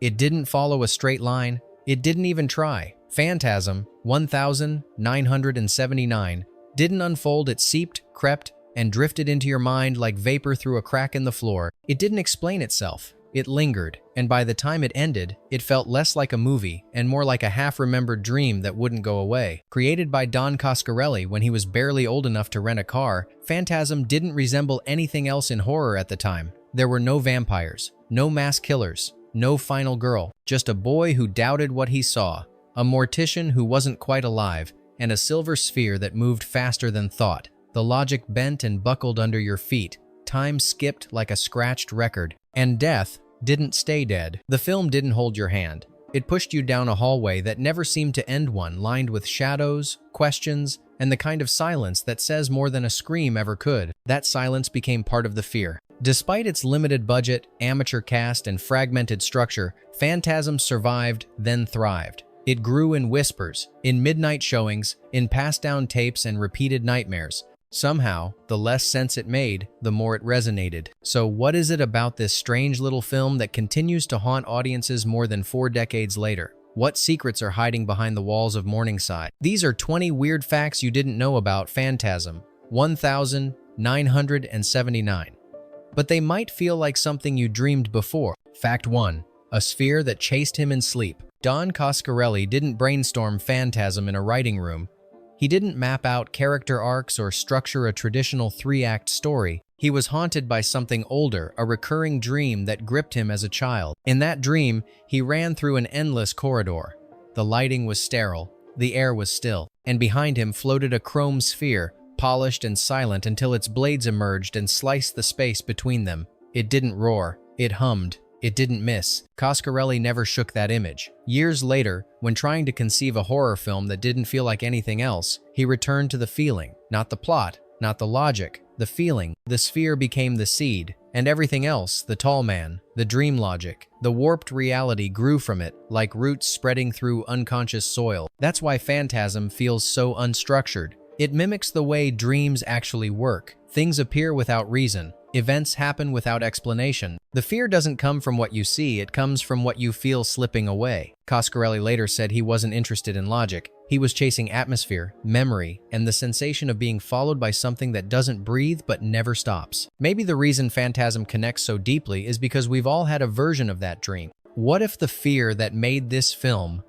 It didn't follow a straight line. It didn't even try. Phantasm 1979 didn't unfold. It seeped, crept, and drifted into your mind like vapor through a crack in the floor. It didn't explain itself. It lingered, and by the time it ended, it felt less like a movie and more like a half-remembered dream that wouldn't go away. Created by Don Coscarelli when he was barely old enough to rent a car, Phantasm didn't resemble anything else in horror at the time. There were no vampires, no mass killers, no final girl, just a boy who doubted what he saw, a mortician who wasn't quite alive, and a silver sphere that moved faster than thought. The logic bent and buckled under your feet. Time skipped like a scratched record, and death didn't stay dead. The film didn't hold your hand. It pushed you down a hallway that never seemed to end, one lined with shadows, questions, and the kind of silence that says more than a scream ever could. That silence became part of the fear. Despite its limited budget, amateur cast, and fragmented structure, Phantasm survived, then thrived. It grew in whispers, in midnight showings, in passed-down tapes and repeated nightmares. Somehow, the less sense it made, the more it resonated. So what is it about this strange little film that continues to haunt audiences more than 4 decades later? What secrets are hiding behind the walls of Morningside? These are 20 weird facts you didn't know about Phantasm 1979. But they might feel like something you dreamed before. Fact 1. A sphere that chased him in sleep. Don Coscarelli didn't brainstorm Phantasm in a writing room. He didn't map out character arcs or structure a traditional 3-act story. He was haunted by something older, a recurring dream that gripped him as a child. In that dream, he ran through an endless corridor. The lighting was sterile, the air was still, and behind him floated a chrome sphere, polished and silent until its blades emerged and sliced the space between them. It didn't roar, it hummed. It didn't miss. Coscarelli never shook that image. Years later, when trying to conceive a horror film that didn't feel like anything else, he returned to the feeling, not the plot, not the logic, the feeling. The sphere became the seed, and everything else, the tall man, the dream logic, the warped reality grew from it, like roots spreading through unconscious soil. That's why Phantasm feels so unstructured. It mimics the way dreams actually work. Things appear without reason. Events happen without explanation. The fear doesn't come from what you see, it comes from what you feel slipping away. Coscarelli later said he wasn't interested in logic. He was chasing atmosphere, memory, and the sensation of being followed by something that doesn't breathe but never stops. Maybe the reason Phantasm connects so deeply is because we've all had a version of that dream. What if the fear that made this film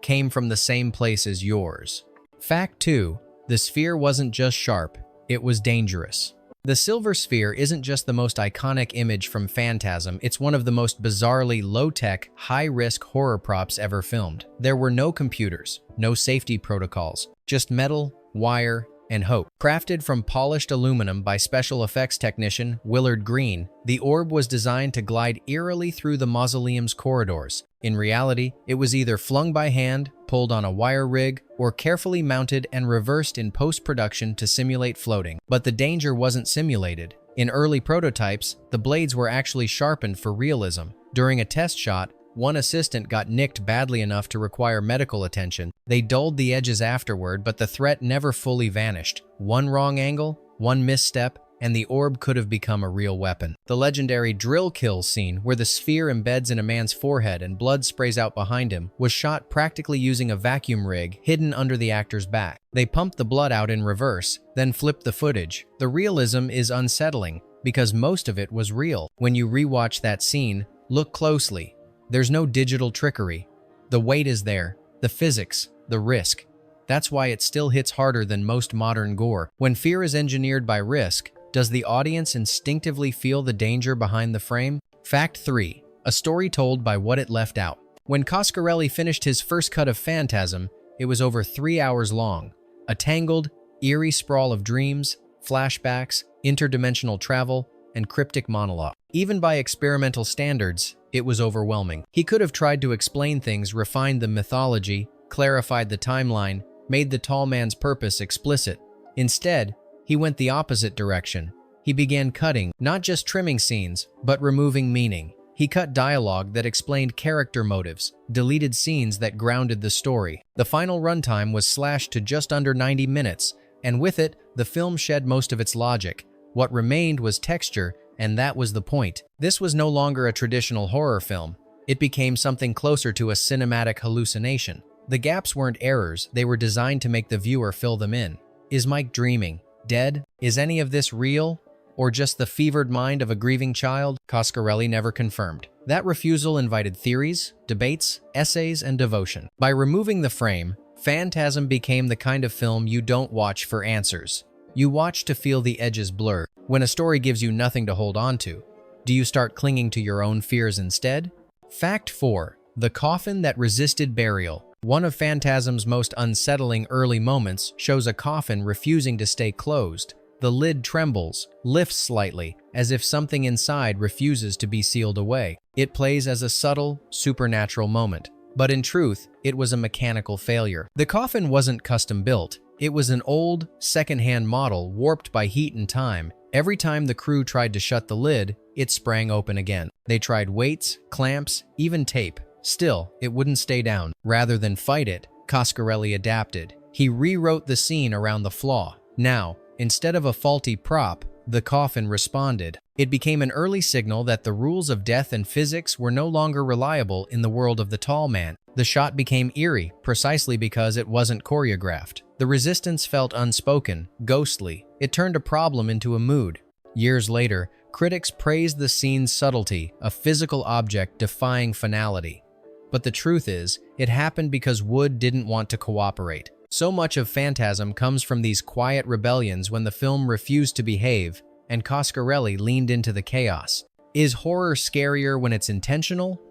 came from the same place as yours? Fact 2. The sphere wasn't just sharp, it was dangerous. The silver sphere isn't just the most iconic image from Phantasm, it's one of the most bizarrely low-tech, high-risk horror props ever filmed. There were no computers, no safety protocols, just metal, wire, and hope. Crafted from polished aluminum by special effects technician Willard Green, the orb was designed to glide eerily through the mausoleum's corridors. In reality, it was either flung by hand, pulled on a wire rig, or carefully mounted and reversed in post-production to simulate floating. But the danger wasn't simulated. In early prototypes, the blades were actually sharpened for realism. During a test shot, one assistant got nicked badly enough to require medical attention. They dulled the edges afterward, but the threat never fully vanished. One wrong angle, one misstep, and the orb could have become a real weapon. The legendary drill kill scene, where the sphere embeds in a man's forehead and blood sprays out behind him, was shot practically using a vacuum rig hidden under the actor's back. They pumped the blood out in reverse, then flipped the footage. The realism is unsettling, because most of it was real. When you rewatch that scene, look closely. There's no digital trickery. The weight is there, the physics, the risk. That's why it still hits harder than most modern gore. When fear is engineered by risk, does the audience instinctively feel the danger behind the frame? Fact 3. A story told by what it left out. When Coscarelli finished his first cut of Phantasm, it was over 3 hours long. A tangled, eerie sprawl of dreams, flashbacks, interdimensional travel, and cryptic monologue. Even by experimental standards, it was overwhelming. He could have tried to explain things, refined the mythology, clarified the timeline, made the tall man's purpose explicit. Instead, he went the opposite direction. He began cutting, not just trimming scenes, but removing meaning. He cut dialogue that explained character motives, deleted scenes that grounded the story. The final runtime was slashed to just under 90 minutes, and with it, the film shed most of its logic. What remained was texture, and that was the point. This was no longer a traditional horror film. It became something closer to a cinematic hallucination. The gaps weren't errors, they were designed to make the viewer fill them in. Is Mike dreaming? Dead? Is any of this real? Or just the fevered mind of a grieving child? Coscarelli never confirmed. That refusal invited theories, debates, essays, and devotion. By removing the frame, Phantasm became the kind of film you don't watch for answers. You watch to feel the edges blur. When a story gives you nothing to hold on to, do you start clinging to your own fears instead? Fact 4. The coffin that resisted burial. One of Phantasm's most unsettling early moments shows a coffin refusing to stay closed. The lid trembles, lifts slightly, as if something inside refuses to be sealed away. It plays as a subtle, supernatural moment. But in truth, it was a mechanical failure. The coffin wasn't custom-built. It was an old, second-hand model warped by heat and time. Every time the crew tried to shut the lid, it sprang open again. They tried weights, clamps, even tape. Still, it wouldn't stay down. Rather than fight it, Coscarelli adapted. He rewrote the scene around the flaw. Now, instead of a faulty prop, the coffin responded. It became an early signal that the rules of death and physics were no longer reliable in the world of the tall man. The shot became eerie, precisely because it wasn't choreographed. The resistance felt unspoken, ghostly. It turned a problem into a mood. Years later, critics praised the scene's subtlety, a physical object defying finality. But the truth is, it happened because Wood didn't want to cooperate. So much of Phantasm comes from these quiet rebellions when the film refused to behave, and Coscarelli leaned into the chaos. Is horror scarier when it's intentional,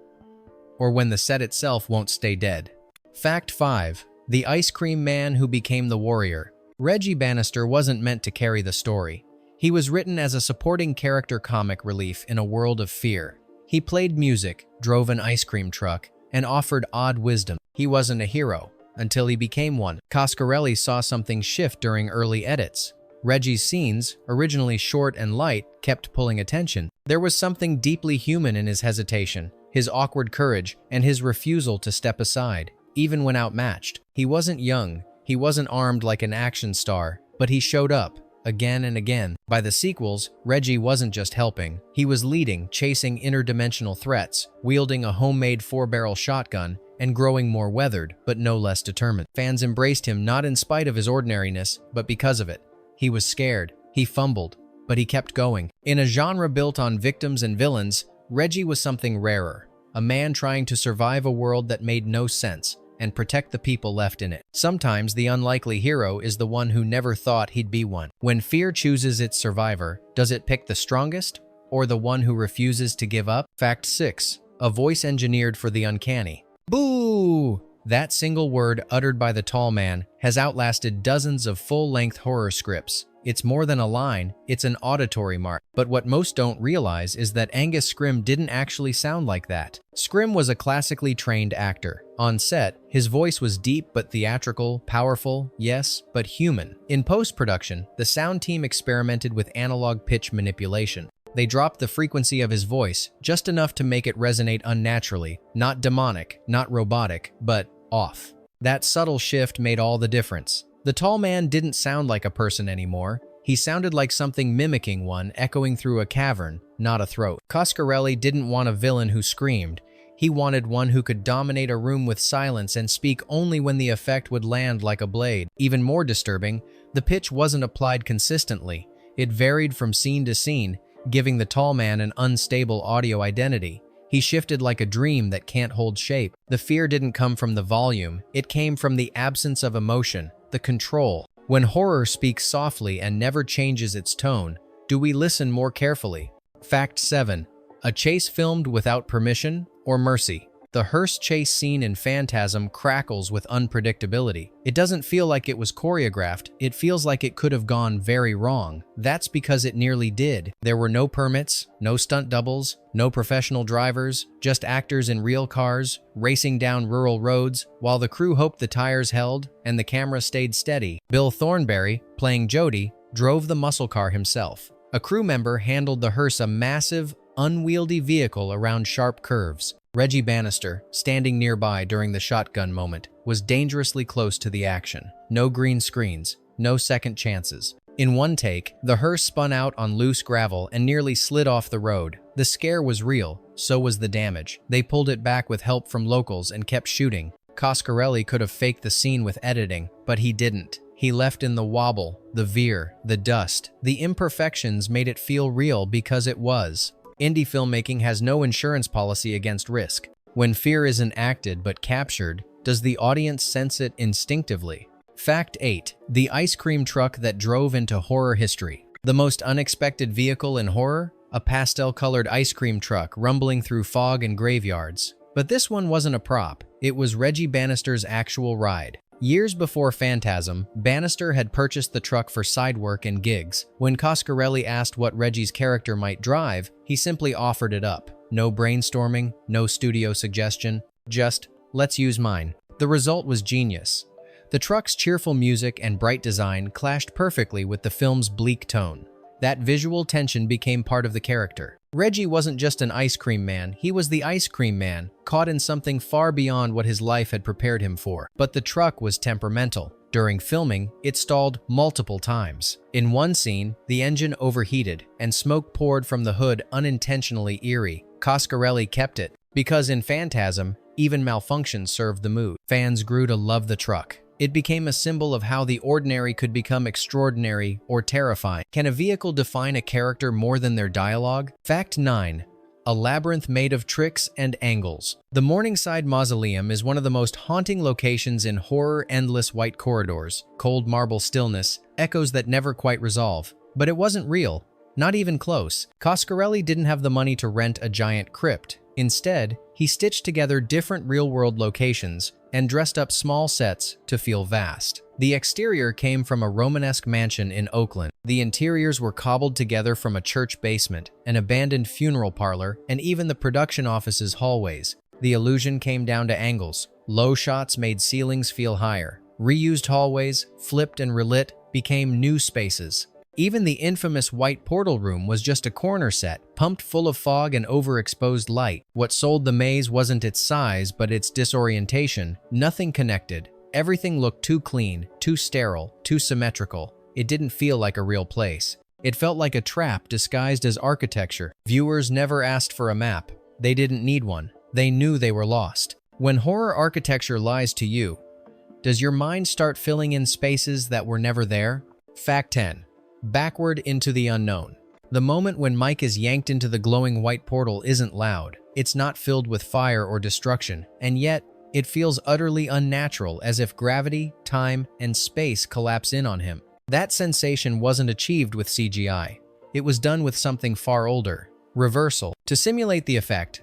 or when the set itself won't stay dead? Fact 5. The ice cream man who became the warrior. Reggie Bannister wasn't meant to carry the story. He was written as a supporting character comic relief in a world of fear. He played music, drove an ice cream truck, and offered odd wisdom. He wasn't a hero until he became one. Coscarelli saw something shift during early edits. Reggie's scenes, originally short and light, kept pulling attention. There was something deeply human in his hesitation, his awkward courage, and his refusal to step aside, even when outmatched. He wasn't young, he wasn't armed like an action star, but he showed up, again and again. By the sequels, Reggie wasn't just helping. He was leading, chasing interdimensional threats, wielding a homemade 4-barrel shotgun, and growing more weathered, but no less determined. Fans embraced him not in spite of his ordinariness, but because of it. He was scared, he fumbled, but he kept going. In a genre built on victims and villains, Reggie was something rarer, a man trying to survive a world that made no sense and protect the people left in it. Sometimes the unlikely hero is the one who never thought he'd be one. When fear chooses its survivor, does it pick the strongest or the one who refuses to give up? Fact 6. A voice engineered for the uncanny. Boo! That single word uttered by the tall man has outlasted dozens of full-length horror scripts. It's more than a line, it's an auditory mark. But what most don't realize is that Angus Scrimm didn't actually sound like that. Scrimm was a classically trained actor. On set, his voice was deep but theatrical, powerful, yes, but human. In post-production, the sound team experimented with analog pitch manipulation. They dropped the frequency of his voice, just enough to make it resonate unnaturally, not demonic, not robotic, but off. That subtle shift made all the difference. The tall man didn't sound like a person anymore. He sounded like something mimicking one, echoing through a cavern, not a throat. Coscarelli didn't want a villain who screamed. He wanted one who could dominate a room with silence and speak only when the effect would land like a blade. Even more disturbing, the pitch wasn't applied consistently. It varied from scene to scene, giving the tall man an unstable audio identity. He shifted like a dream that can't hold shape. The fear didn't come from the volume, it came from the absence of emotion, the control. When horror speaks softly and never changes its tone, do we listen more carefully? Fact 7. A chase filmed without permission or mercy. The hearse chase scene in Phantasm crackles with unpredictability. It doesn't feel like it was choreographed, it feels like it could have gone very wrong. That's because it nearly did. There were no permits, no stunt doubles, no professional drivers, just actors in real cars, racing down rural roads, while the crew hoped the tires held and the camera stayed steady. Bill Thornberry, playing Jody, drove the muscle car himself. A crew member handled the hearse, a massive, unwieldy vehicle around sharp curves. Reggie Bannister, standing nearby during the shotgun moment, was dangerously close to the action. No green screens, no second chances. In one take, the hearse spun out on loose gravel and nearly slid off the road. The scare was real, so was the damage. They pulled it back with help from locals and kept shooting. Coscarelli could have faked the scene with editing, but he didn't. He left in the wobble, the veer, the dust. The imperfections made it feel real because it was. Indie filmmaking has no insurance policy against risk. When fear isn't acted but captured, does the audience sense it instinctively? Fact 8. The ice cream truck that drove into horror history. The most unexpected vehicle in horror? A pastel-colored ice cream truck rumbling through fog and graveyards. But this one wasn't a prop. It was Reggie Bannister's actual ride. Years before Phantasm, Bannister had purchased the truck for side work and gigs. When Coscarelli asked what Reggie's character might drive, he simply offered it up. No brainstorming, no studio suggestion, just, let's use mine. The result was genius. The truck's cheerful music and bright design clashed perfectly with the film's bleak tone. That visual tension became part of the character. Reggie wasn't just an ice cream man, he was the ice cream man, caught in something far beyond what his life had prepared him for. But the truck was temperamental. During filming, it stalled multiple times. In one scene, the engine overheated, and smoke poured from the hood, unintentionally eerie. Coscarelli kept it, because in Phantasm, even malfunction served the mood. Fans grew to love the truck. It became a symbol of how the ordinary could become extraordinary or terrifying. Can a vehicle define a character more than their dialogue? Fact 9. A labyrinth made of tricks and angles. The Morningside Mausoleum is one of the most haunting locations in horror. Endless white corridors, cold marble stillness, echoes that never quite resolve. But it wasn't real, not even close. Coscarelli didn't have the money to rent a giant crypt. Instead, he stitched together different real-world locations and dressed up small sets to feel vast. The exterior came from a Romanesque mansion in Oakland. The interiors were cobbled together from a church basement, an abandoned funeral parlor, and even the production office's hallways. The illusion came down to angles. Low shots made ceilings feel higher. Reused hallways, flipped and relit, became new spaces. Even the infamous white portal room was just a corner set, pumped full of fog and overexposed light. What sold the maze wasn't its size, but its disorientation. Nothing connected. Everything looked too clean, too sterile, too symmetrical. It didn't feel like a real place. It felt like a trap disguised as architecture. Viewers never asked for a map. They didn't need one. They knew they were lost. When horror architecture lies to you, does your mind start filling in spaces that were never there? Fact 10. Backward into the unknown. The moment when Mike is yanked into the glowing white portal isn't loud. It's not filled with fire or destruction, and yet it feels utterly unnatural, as if gravity, time, and space collapse in on him. That sensation wasn't achieved with CGI. It was done with something far older, reversal. To simulate the effect,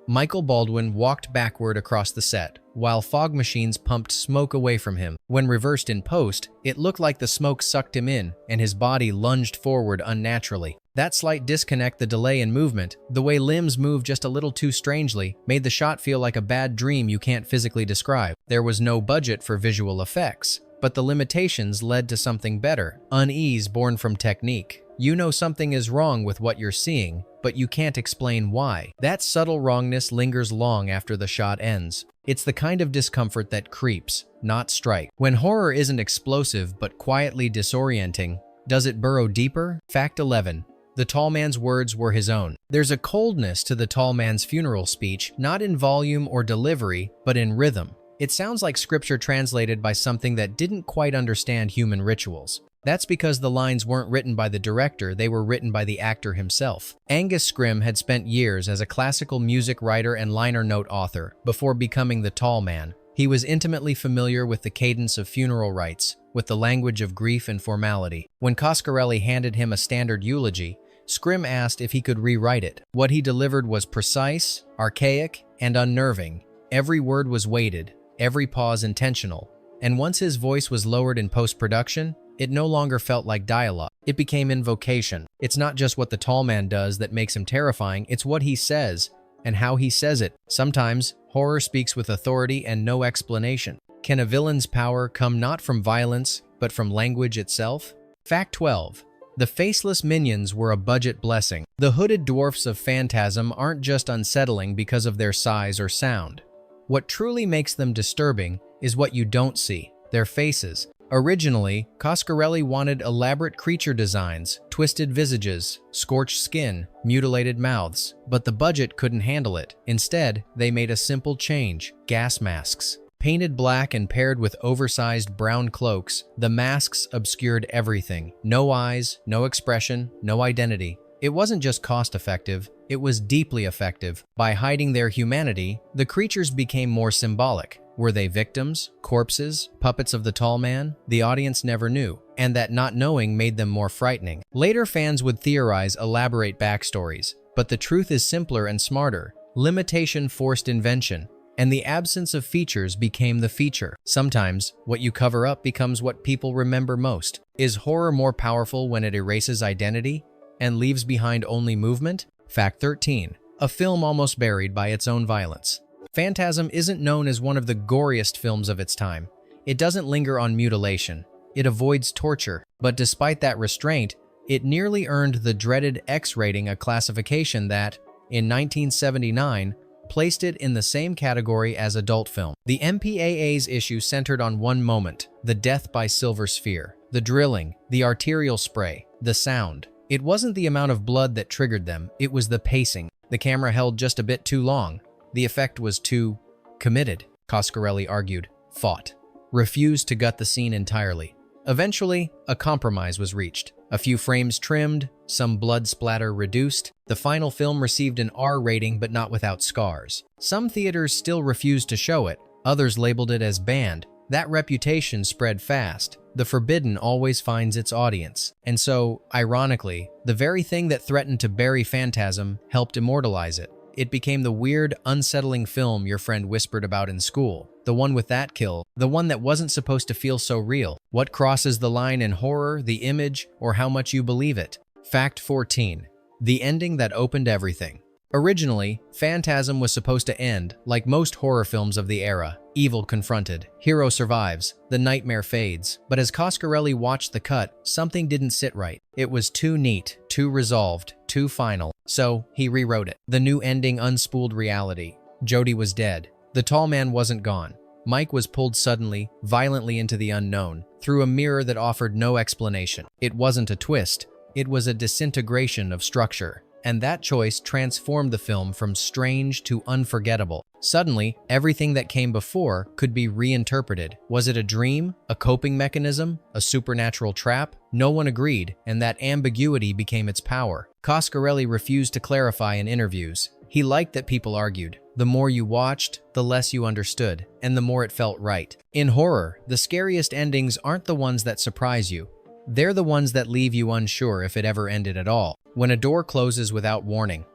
Michael Baldwin walked backward across the set, while fog machines pumped smoke away from him. When reversed in post, it looked like the smoke sucked him in, and his body lunged forward unnaturally. That slight disconnect, the delay in movement, the way limbs moved just a little too strangely, made the shot feel like a bad dream you can't physically describe. There was no budget for visual effects, but the limitations led to something better, unease born from technique. You know something is wrong with what you're seeing, but you can't explain why. That subtle wrongness lingers long after the shot ends. It's the kind of discomfort that creeps, not strikes. When horror isn't explosive but quietly disorienting, does it burrow deeper? Fact 11. The tall man's words were his own. There's a coldness to the tall man's funeral speech, not in volume or delivery, but in rhythm. It sounds like scripture translated by something that didn't quite understand human rituals. That's because the lines weren't written by the director, they were written by the actor himself. Angus Scrimm had spent years as a classical music writer and liner note author before becoming the tall man. He was intimately familiar with the cadence of funeral rites, with the language of grief and formality. When Coscarelli handed him a standard eulogy, Scrimm asked if he could rewrite it. What he delivered was precise, archaic, and unnerving. Every word was weighted, every pause intentional. And once his voice was lowered in post-production, it no longer felt like dialogue. It became invocation. It's not just what the tall man does that makes him terrifying, it's what he says and how he says it. Sometimes, horror speaks with authority and no explanation. Can a villain's power come not from violence, but from language itself? Fact 12. The faceless minions were a budget blessing. The hooded dwarfs of Phantasm aren't just unsettling because of their size or sound. What truly makes them disturbing is what you don't see. Their faces. Originally, Coscarelli wanted elaborate creature designs, twisted visages, scorched skin, mutilated mouths, but the budget couldn't handle it. Instead, they made a simple change: gas masks. Painted black and paired with oversized brown cloaks, the masks obscured everything. No eyes, no expression, no identity. It wasn't just cost-effective, it was deeply effective. By hiding their humanity, the creatures became more symbolic. Were they victims, corpses, puppets of the tall man? The audience never knew, and that not knowing made them more frightening. Later fans would theorize elaborate backstories, but the truth is simpler and smarter. Limitation forced invention, and the absence of features became the feature. Sometimes, what you cover up becomes what people remember most. Is horror more powerful when it erases identity and leaves behind only movement? Fact 13. A film almost buried by its own violence. Phantasm isn't known as one of the goriest films of its time. It doesn't linger on mutilation. It avoids torture. But despite that restraint, it nearly earned the dreaded X rating, a classification that, in 1979, placed it in the same category as adult film. The MPAA's issue centered on one moment: the death by silver sphere. The drilling, the arterial spray, the sound. It wasn't the amount of blood that triggered them, it was the pacing. The camera held just a bit too long. The effect was too committed, Coscarelli argued, fought, refused to gut the scene entirely. Eventually, a compromise was reached. A few frames trimmed, some blood splatter reduced. The final film received an R rating, but not without scars. Some theaters still refused to show it, others labeled it as banned. That reputation spread fast. The forbidden always finds its audience. And so, ironically, the very thing that threatened to bury Phantasm helped immortalize it. It became the weird, unsettling film your friend whispered about in school. The one with that kill, the one that wasn't supposed to feel so real. What crosses the line in horror, the image, or how much you believe it? Fact 14. The ending that opened everything. Originally, Phantasm was supposed to end like most horror films of the era. Evil confronted, hero survives, the nightmare fades. But as Coscarelli watched the cut, something didn't sit right. It was too neat, too resolved, too final. So, he rewrote it. The new ending unspooled reality. Jody was dead. The tall man wasn't gone. Mike was pulled suddenly, violently into the unknown, through a mirror that offered no explanation. It wasn't a twist. It was a disintegration of structure. And that choice transformed the film from strange to unforgettable. Suddenly, everything that came before could be reinterpreted. Was it a dream, a coping mechanism, a supernatural trap? No one agreed, and that ambiguity became its power. Coscarelli refused to clarify in interviews. He liked that people argued. The more you watched, the less you understood, and the more it felt right. In horror, the scariest endings aren't the ones that surprise you. They're the ones that leave you unsure if it ever ended at all. When a door closes without warning,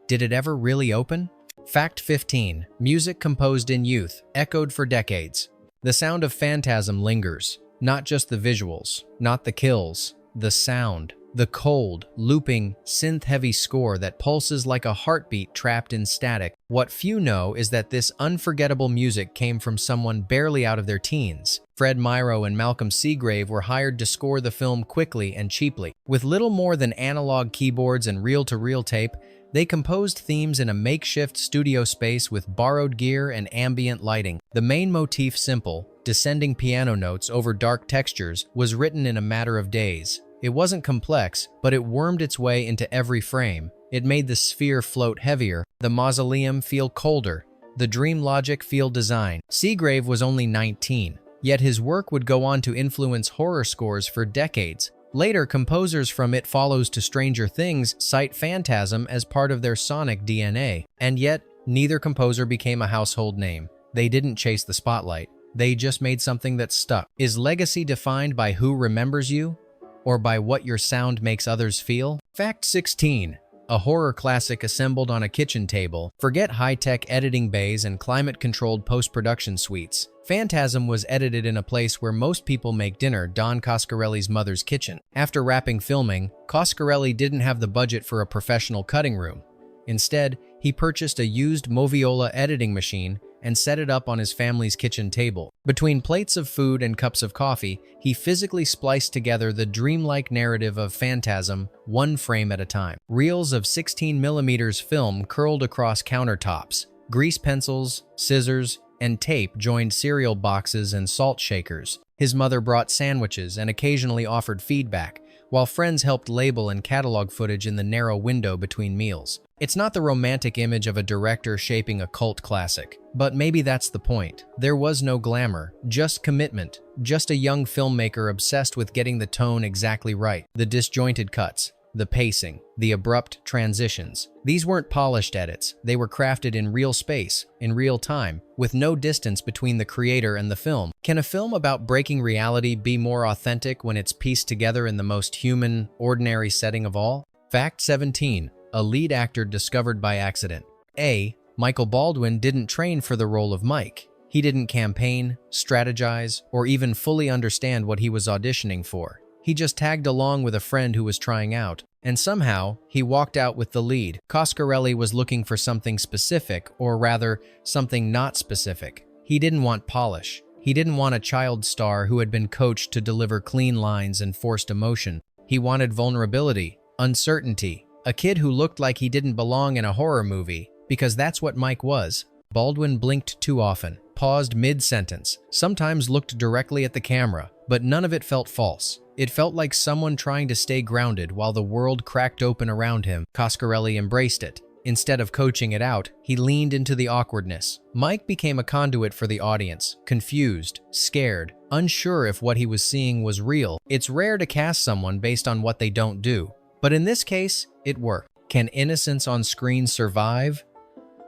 did it ever really open? Fact 15. Music composed in youth, echoed for decades. The sound of Phantasm lingers. Not just the visuals, not the kills, the sound. The cold, looping, synth-heavy score that pulses like a heartbeat trapped in static. What few know is that this unforgettable music came from someone barely out of their teens. Fred Myrow and Malcolm Seagrave were hired to score the film quickly and cheaply. With little more than analog keyboards and reel-to-reel tape, they composed themes in a makeshift studio space with borrowed gear and ambient lighting. The main motif, simple, descending piano notes over dark textures, was written in a matter of days. It wasn't complex, but it wormed its way into every frame. It made the sphere float heavier, the mausoleum feel colder, the dream logic feel design. Seagrave was only 19, yet his work would go on to influence horror scores for decades. Later, composers from It Follows to Stranger Things cite Phantasm as part of their sonic DNA. And yet, neither composer became a household name. They didn't chase the spotlight. They just made something that stuck. Is legacy defined by who remembers you? Or by what your sound makes others feel? Fact 16. A horror classic assembled on a kitchen table. Forget high-tech editing bays and climate-controlled post-production suites. Phantasm was edited in a place where most people make dinner, Don Coscarelli's mother's kitchen. After wrapping filming, Coscarelli didn't have the budget for a professional cutting room. Instead, he purchased a used Moviola editing machine and set it up on his family's kitchen table. Between plates of food and cups of coffee, he physically spliced together the dreamlike narrative of Phantasm, one frame at a time. Reels of 16mm film curled across countertops. Grease pencils, scissors, and tape joined cereal boxes and salt shakers. His mother brought sandwiches and occasionally offered feedback, while friends helped label and catalog footage in the narrow window between meals. It's not the romantic image of a director shaping a cult classic, but maybe that's the point. There was no glamour, just commitment, just a young filmmaker obsessed with getting the tone exactly right, the disjointed cuts, the pacing, the abrupt transitions. These weren't polished edits, they were crafted in real space, in real time, with no distance between the creator and the film. Can a film about breaking reality be more authentic when it's pieced together in the most human, ordinary setting of all? Fact 17. A lead actor discovered by accident. A. Michael Baldwin didn't train for the role of Mike. He didn't campaign, strategize, or even fully understand what he was auditioning for. He just tagged along with a friend who was trying out, and somehow, he walked out with the lead. Coscarelli was looking for something specific, or rather, something not specific. He didn't want polish. He didn't want a child star who had been coached to deliver clean lines and forced emotion. He wanted vulnerability, uncertainty, a kid who looked like he didn't belong in a horror movie, because that's what Mike was. Baldwin blinked too often, paused mid-sentence, sometimes looked directly at the camera, but none of it felt false. It felt like someone trying to stay grounded while the world cracked open around him. Coscarelli embraced it. Instead of coaching it out, he leaned into the awkwardness. Mike became a conduit for the audience, confused, scared, unsure if what he was seeing was real. It's rare to cast someone based on what they don't do, but in this case, it worked. Can innocence on screen survive?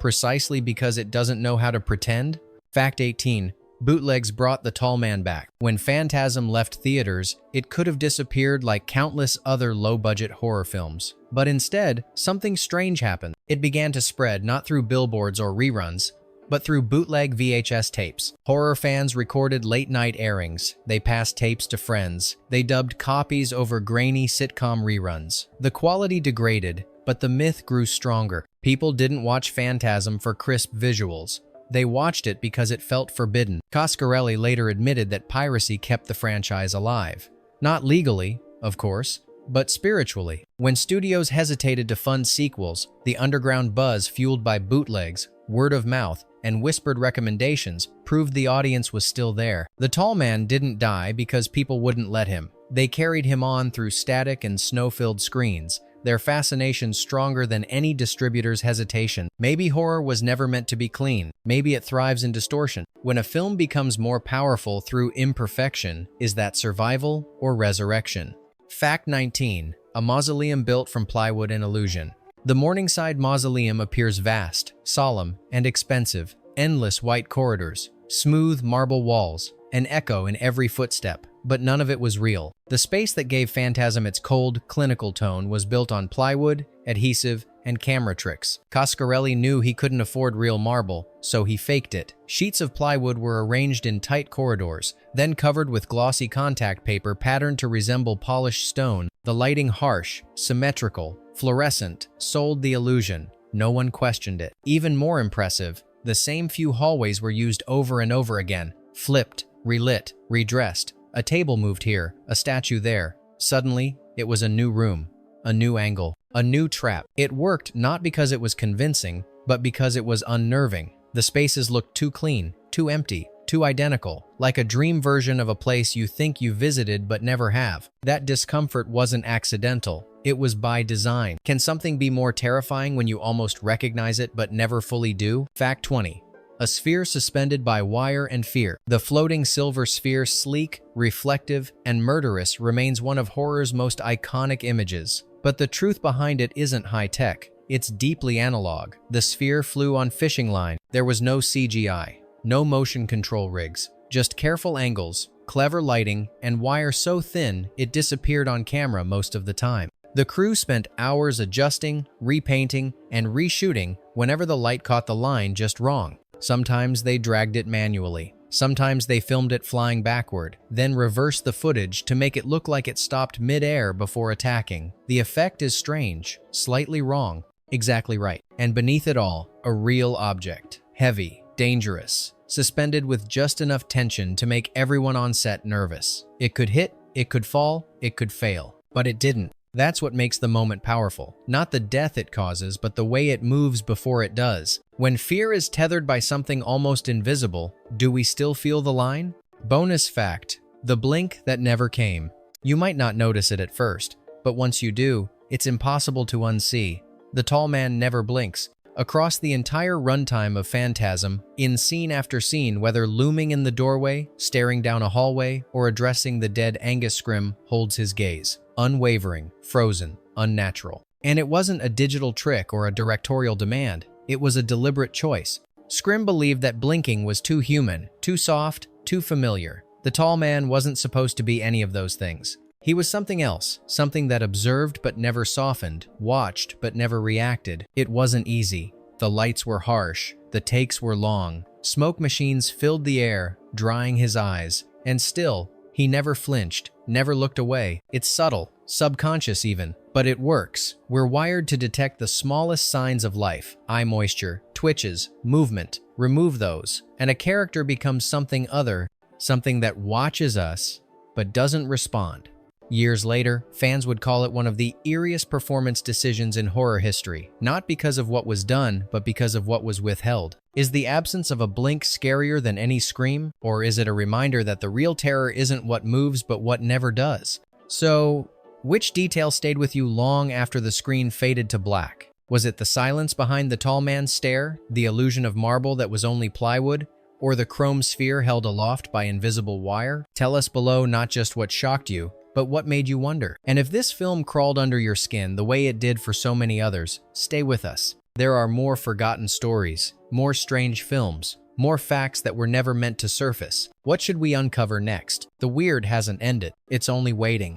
Precisely because it doesn't know how to pretend? Fact 18. Bootlegs brought the tall man back. When Phantasm left theaters, it could have disappeared like countless other low-budget horror films. But instead, something strange happened. It began to spread not through billboards or reruns, but through bootleg VHS tapes. Horror fans recorded late-night airings. They passed tapes to friends. They dubbed copies over grainy sitcom reruns. The quality degraded, but the myth grew stronger. People didn't watch Phantasm for crisp visuals. They watched it because it felt forbidden. Coscarelli later admitted that piracy kept the franchise alive. Not legally, of course, but spiritually. When studios hesitated to fund sequels, the underground buzz fueled by bootlegs, word of mouth, and whispered recommendations proved the audience was still there. The tall man didn't die because people wouldn't let him. They carried him on through static and snow-filled screens, their fascination stronger than any distributor's hesitation. Maybe horror was never meant to be clean. Maybe it thrives in distortion. When a film becomes more powerful through imperfection, is that survival or resurrection? Fact 19. A mausoleum built from plywood and illusion. The Morningside Mausoleum appears vast, solemn, and expensive. Endless white corridors, smooth marble walls, an echo in every footstep. But none of it was real. The space that gave Phantasm its cold, clinical tone was built on plywood, adhesive, and camera tricks. Coscarelli knew he couldn't afford real marble, so he faked it. Sheets of plywood were arranged in tight corridors, then covered with glossy contact paper patterned to resemble polished stone. The lighting harsh, symmetrical, fluorescent, sold the illusion. No one questioned it. Even more impressive, the same few hallways were used over and over again, flipped, relit, redressed. A table moved here, a statue there. Suddenly, it was a new room, a new angle, a new trap. It worked not because it was convincing, but because it was unnerving. The spaces looked too clean, too empty, too identical, like a dream version of a place you think you visited but never have. That discomfort wasn't accidental. It was by design. Can something be more terrifying when you almost recognize it but never fully do? Fact 20. A sphere suspended by wire and fear. The floating silver sphere, sleek, reflective, and murderous, remains one of horror's most iconic images. But the truth behind it isn't high-tech. It's deeply analog. The sphere flew on fishing line. There was no CGI, no motion control rigs, just careful angles, clever lighting, and wire so thin it disappeared on camera most of the time. The crew spent hours adjusting, repainting, and reshooting whenever the light caught the line just wrong. Sometimes they dragged it manually. Sometimes they filmed it flying backward, then reversed the footage to make it look like it stopped mid-air before attacking. The effect is strange, slightly wrong, exactly right. And beneath it all, a real object. Heavy, dangerous, suspended with just enough tension to make everyone on set nervous. It could hit, it could fall, it could fail. But it didn't. That's what makes the moment powerful. Not the death it causes, but the way it moves before it does. When fear is tethered by something almost invisible, do we still feel the line? Bonus fact, The blink that never came. You might not notice it at first, but once you do, it's impossible to unsee. The tall man never blinks. Across the entire runtime of Phantasm, in scene after scene, whether looming in the doorway, staring down a hallway, or addressing the dead Angus Scrim, holds his gaze. Unwavering, frozen, unnatural. And it wasn't a digital trick or a directorial demand. It was a deliberate choice. Scrim believed that blinking was too human, too soft, too familiar. The tall man wasn't supposed to be any of those things. He was something else, something that observed but never softened, watched but never reacted. It wasn't easy. The lights were harsh, the takes were long, smoke machines filled the air, drying his eyes, and still, he never flinched, never looked away. It's subtle, subconscious even, but it works. We're wired to detect the smallest signs of life, eye moisture, twitches, movement. Remove those, and a character becomes something other, something that watches us, but doesn't respond. Years later, fans would call it one of the eeriest performance decisions in horror history, not because of what was done, but because of what was withheld. Is the absence of a blink scarier than any scream, or is it a reminder that the real terror isn't what moves but what never does? So, which detail stayed with you long after the screen faded to black? Was it the silence behind the tall man's stare, the illusion of marble that was only plywood, or the chrome sphere held aloft by invisible wire? Tell us below not just what shocked you, but what made you wonder. And if this film crawled under your skin the way it did for so many others, stay with us. There are more forgotten stories, more strange films, more facts that were never meant to surface. What should we uncover next? The weird hasn't ended. It's only waiting.